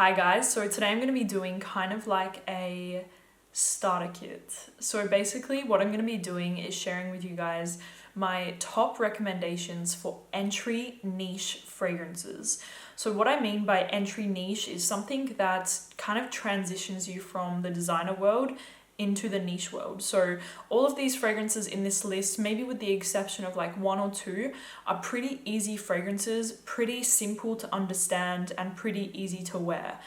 Hi guys, so today I'm going to be doing kind of like a starter kit. So basically what I'm going to be doing is sharing with you guys my top recommendations for entry niche fragrances. So what I mean by entry niche is something that kind of transitions you from the designer world into the niche world. So all of these fragrances in this list, maybe with the exception of like one or two, are pretty easy fragrances, pretty simple to understand and pretty easy to wear.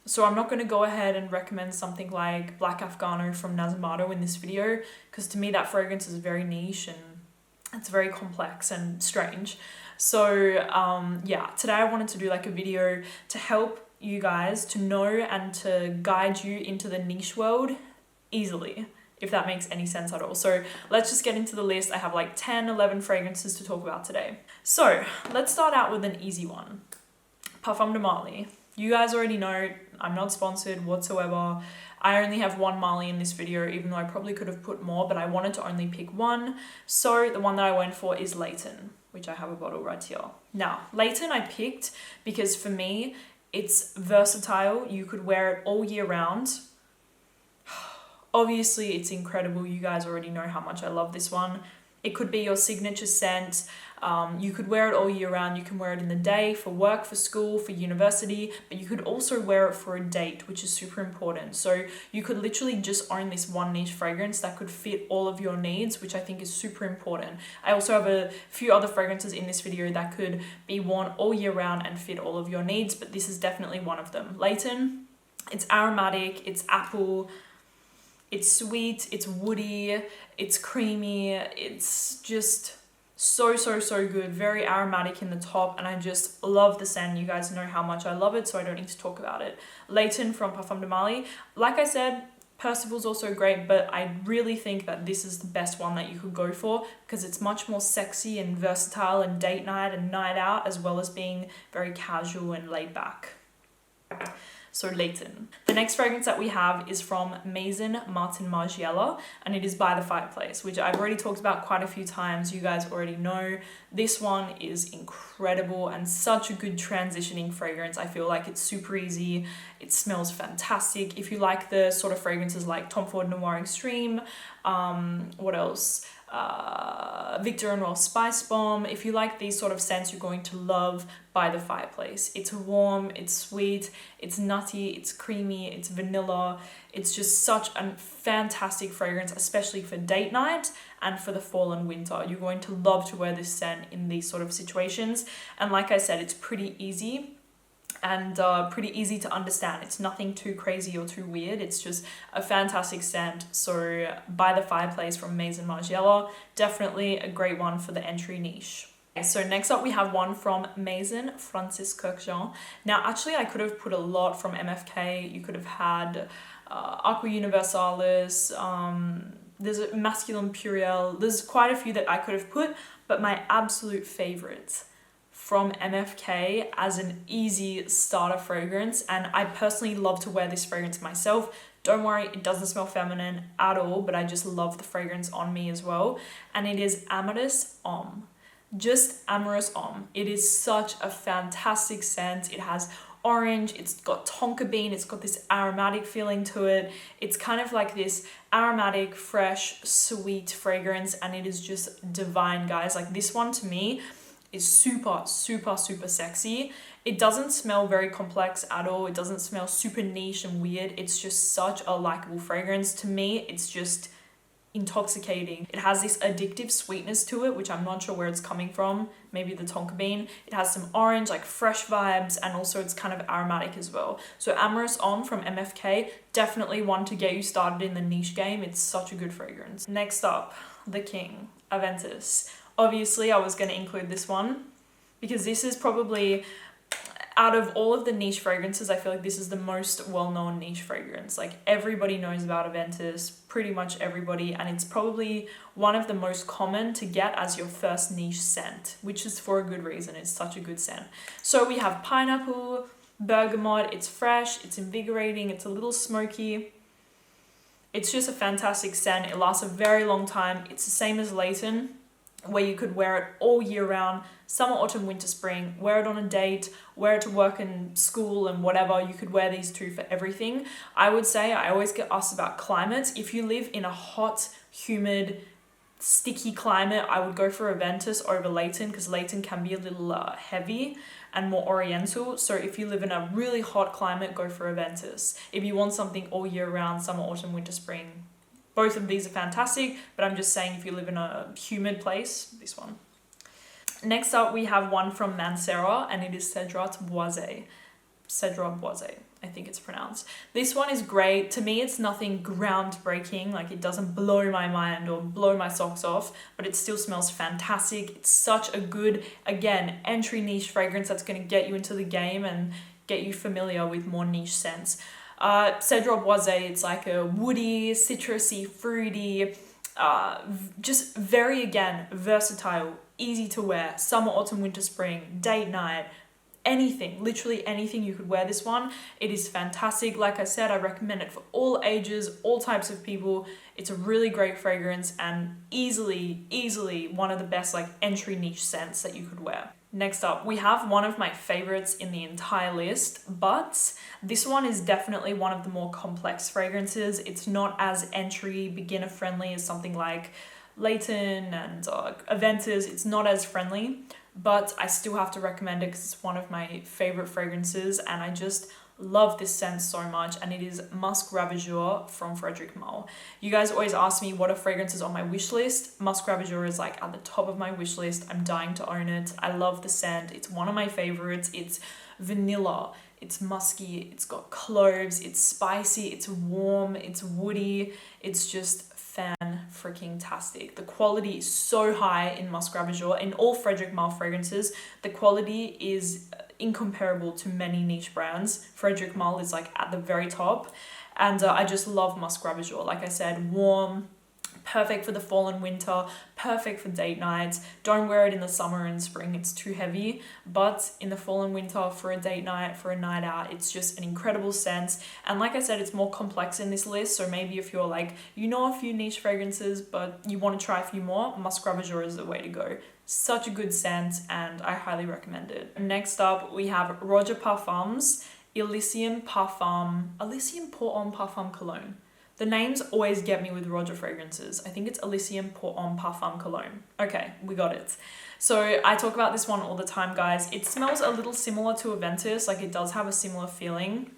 So I'm not going to go ahead and recommend something like Black Afghano from Nazumato in this video, because to me that fragrance is very niche and it's very complex and strange. So yeah, today I wanted to do like a video to help you guys to know and to guide you into the niche world easily, if that makes any sense at all. So let's just get into the list. I have like 10, 11 fragrances to talk about today. So let's start out with an easy one. Parfum de Marly. You guys already know I'm not sponsored whatsoever. I only have one Marly in this video, even though I probably could have put more, but I wanted to only pick one. So the one that I went for is Leighton, which I have a bottle right here. Now, Leighton I picked because for me, it's versatile. You could wear it all year round. Obviously, it's incredible. You guys already know how much I love this one. It could be your signature scent. You could wear it all year round. You can wear it in the day, for work, for school, for university, but you could also wear it for a date, which is super important. So you could literally just own this one niche fragrance that could fit all of your needs, which I think is super important. I also have a few other fragrances in this video that could be worn all year round and fit all of your needs, but this is definitely one of them. Leighton, it's aromatic, it's apple, it's sweet, it's woody, it's creamy, it's just so good, very aromatic in the top, and I just love the scent. You guys know how much I love it, so I don't need to talk about it. Leighton from Parfum de Marly. Like I said, Percival's also great, but I really think that this is the best one that you could go for because it's much more sexy and versatile and date night and night out, as well as being very casual and laid back. So Leighton. The next fragrance that we have is from Maison Martin Margiela, and it is By the Fireplace, which I've already talked about quite a few times. You guys already know. This one is incredible and such a good transitioning fragrance. I feel like it's super easy. It smells fantastic. If you like the sort of fragrances like Tom Ford Noir Extreme, what else? Victor and Roll Spice Bomb. If you like these sort of scents, you're going to love By the Fireplace. It's warm, it's sweet, it's nutty, it's creamy, it's vanilla. It's just such a fantastic fragrance, especially for date night and for the fall and winter. You're going to love to wear this scent in these sort of situations. And like I said, it's pretty easy and pretty easy to understand. It's nothing too crazy or too weird. It's just a fantastic scent. So By the Fireplace from Maison Margiela, definitely a great one for the entry niche. So next up we have one from Maison Francis Kurkdjian. Now actually I could have put a lot from MFK. You could have had Aqua Universalis, there's a Masculine Purell. There's quite a few that I could have put, but my absolute favorite from MFK as an easy starter fragrance, and I personally love to wear this fragrance myself. Don't worry, it doesn't smell feminine at all, but I just love the fragrance on me as well, and it is Amorous On. Just Amorous On. It is such a fantastic scent. It has orange, it's got tonka bean, it's got this aromatic feeling to it. It's kind of like this aromatic, fresh, sweet fragrance, and it is just divine, guys. Like this one to me is super sexy. It doesn't smell very complex at all. It doesn't smell super niche and weird. It's just such a likable fragrance. To me, it's just intoxicating. It has this addictive sweetness to it, which I'm not sure where it's coming from. Maybe the tonka bean. It has some orange, like fresh vibes, and also it's kind of aromatic as well. So Amorous On from MFK, definitely one to get you started in the niche game. It's such a good fragrance. Next up, the king, Aventis. Obviously, I was going to include this one because this is probably, out of all of the niche fragrances, I feel like this is the most well-known niche fragrance. Like everybody knows about Aventis, pretty much everybody, and it's probably one of the most common to get as your first niche scent, which is for a good reason. It's such a good scent. So we have pineapple, bergamot, it's fresh, it's invigorating, it's a little smoky. It's just a fantastic scent. It lasts a very long time. It's the same as Leighton. where you could wear it all year round, summer, autumn, winter, spring, wear it on a date, wear it to work and school and whatever. You could wear these two for everything. I would say, I always get asked about climates. If you live in a hot, humid, sticky climate, I would go for Aventis over Leighton, because Leighton can be a little heavy and more oriental. So if you live in a really hot climate, go for Aventis. If you want something all year round, summer, autumn, winter, spring, both of these are fantastic, but I'm just saying if you live in a humid place, this one. Next up, we have one from Mancera, and it is Cedrat Boise. Cedrat Boise, I think it's pronounced. This one is great. To me, it's nothing groundbreaking, like it doesn't blow my mind or blow my socks off, but it still smells fantastic. It's such a good, again, entry niche fragrance that's going to get you into the game and get you familiar with more niche scents. Cedrat Boise, it's like a woody, citrusy, fruity, just very, again, versatile, easy to wear, summer, autumn, winter, spring, date night, anything, literally anything you could wear this one. It is fantastic. Like I said, I recommend it for all ages, all types of people. It's a really great fragrance and easily one of the best like entry niche scents that you could wear. Next up, we have one of my favorites in the entire list, but this one is definitely one of the more complex fragrances. It's not as entry, beginner friendly as something like Leighton and Aventis. It's not as friendly, but I still have to recommend it because it's one of my favorite fragrances and I just love this scent so much, and it is Musk Ravageur from Frederic Malle. You guys always ask me what are fragrances on my wish list. Musk Ravageur is like at the top of my wish list. I'm dying to own it. I love the scent. It's one of my favorites. It's vanilla, it's musky, it's got cloves, it's spicy, it's warm, it's woody. It's just fan-freaking-tastic. The quality is so high in Musk Ravageur. In all Frederic Malle fragrances, the quality is incomparable to many niche brands. Frederic Malle is like at the very top, and I just love Musk Ravageur. Like I said, warm, perfect for the fall and winter, perfect for date nights. Don't wear it in the summer and spring, it's too heavy, but in the fall and winter for a date night, for a night out, it's just an incredible scent. And like I said, it's more complex in this list, so maybe if you're like, you know a few niche fragrances but you want to try a few more, Musk Ravageur is the way to go. Such a good scent and I highly recommend it. Next up, we have Roger Parfum's Elysium Parfum, Elysium Pour On Parfum Cologne. The names always get me with Roger fragrances. I think it's Elysium Pour On Parfum Cologne. Okay, we got it. So I talk about this one all the time, guys. It smells a little similar to Aventis, like it does have a similar feeling.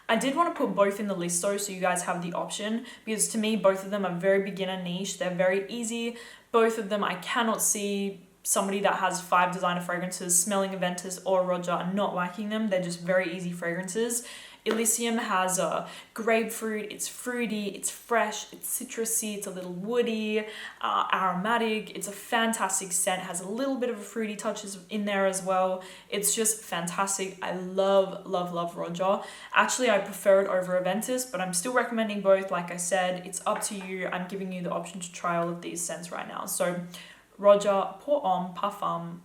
I did want to put both in the list though, so you guys have the option, because to me, both of them are very beginner niche. They're very easy. Both of them, I cannot see somebody that has 5 designer fragrances smelling Aventis or Roger and not liking them. They're just very easy fragrances. Elysium has a grapefruit, it's fruity, it's fresh, it's citrusy, it's a little woody, aromatic. It's a fantastic scent, has a little bit of a fruity touches in there as well. It's just fantastic. I love Roger. Actually, I prefer it over Aventis, but I'm still recommending both. Like I said, it's up to you. I'm giving you the option to try all of these scents right now. So Roger Pour On Parfum.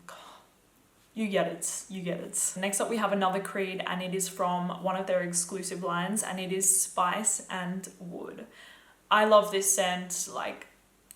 You get it. Next up, we have another creed, and it is from one of their exclusive lines, and it is Spice and Wood. I love this scent, like,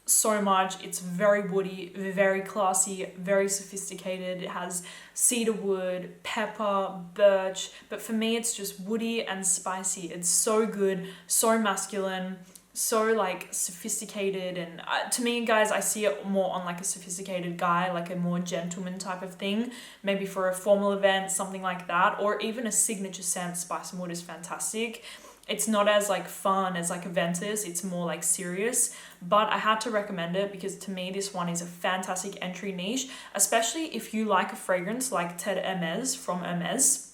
so much. It's very woody, very classy, very sophisticated. It has cedar wood, pepper, birch, but for me, it's just woody and spicy. It's so good, so masculine, so like sophisticated, and to me, guys, I see it more on like a sophisticated guy, like a more gentleman type of thing, maybe for a formal event, something like that, or even a signature scent. Spice and Wood is fantastic. It's not as like fun as like Aventis, it's more like serious, but I had to recommend it because to me this one is a fantastic entry niche, especially if you like a fragrance like Ted Hermes from Hermes.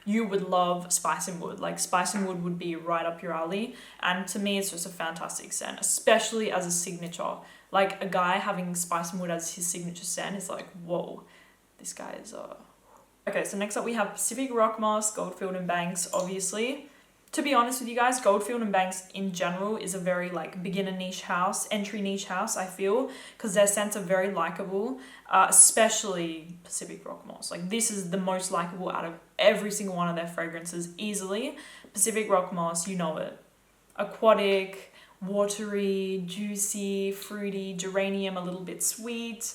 You would love Spice and Wood. Like, Spice and Wood would be right up your alley. And to me, it's just a fantastic scent, especially as a signature. Like, a guy having Spice and Wood as his signature scent is like, whoa, this guy is... Okay, so next up we have Pacific Rock Moss, Goldfield and Banks, obviously. To be honest with you guys, Goldfield and Banks in general is a very like beginner niche house, entry niche house, I feel, because their scents are very likable, especially Pacific Rock Moss. Like, this is the most likable out of every single one of their fragrances, easily. Pacific Rock Moss, you know it. Aquatic, watery, juicy, fruity, geranium, a little bit sweet,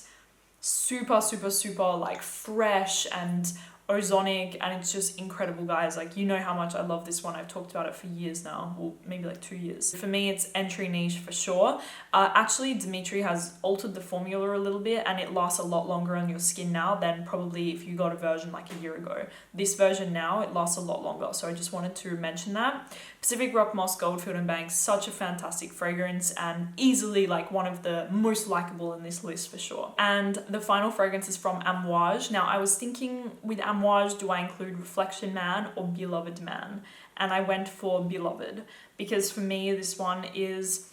super, super, super like fresh and ozonic, and it's just incredible, guys. Like, you know how much I love this one. I've talked about it for years now, or maybe like 2 years. For me, it's entry niche for sure. Actually, Dimitri has altered the formula a little bit, and it lasts a lot longer on your skin now than probably if you got a version like a year ago. This version now, it lasts a lot longer, so I just wanted to mention that. Pacific Rock Moss Goldfield and Banks, such a fantastic fragrance, and easily like one of the most likable in this list for sure. And the final fragrance is from Amboise. Now, I was thinking with Amboise, do I include Reflection Man or Beloved Man? And I went for Beloved, because for me this one is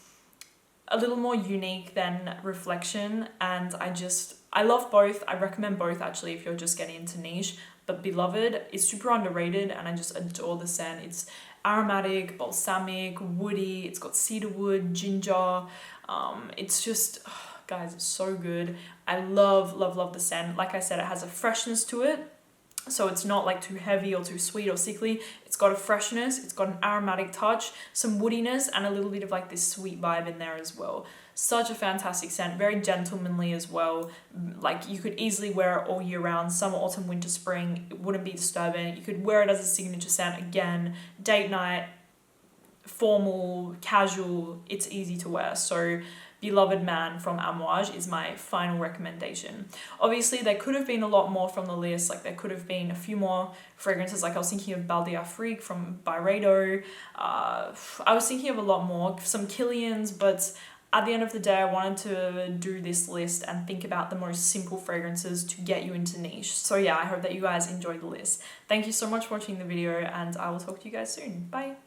a little more unique than Reflection, and I love both. I recommend both actually if you're just getting into niche, but Beloved is super underrated and I just adore the scent. It's aromatic, balsamic, woody, it's got cedarwood, ginger. It's just, guys, it's so good. I love, love, love the scent. Like I said, it has a freshness to it, so it's not like too heavy or too sweet or sickly. It's got a freshness, it's got an aromatic touch, some woodiness, and a little bit of like this sweet vibe in there as well. Such a fantastic scent, very gentlemanly as well. Like, you could easily wear it all year round, summer, autumn, winter, spring. It wouldn't be disturbing. You could wear it as a signature scent, again, date night, formal, casual, it's easy to wear. So Beloved Man from Amouage is my final recommendation. Obviously, there could have been a lot more from the list. Like, there could have been a few more fragrances. Like, I was thinking of Bal d'Afrique from Byredo. I was thinking of a lot more, some Killians, but at the end of the day, I wanted to do this list and think about the most simple fragrances to get you into niche. So yeah, I hope that you guys enjoyed the list. Thank you so much for watching the video, and I will talk to you guys soon. Bye.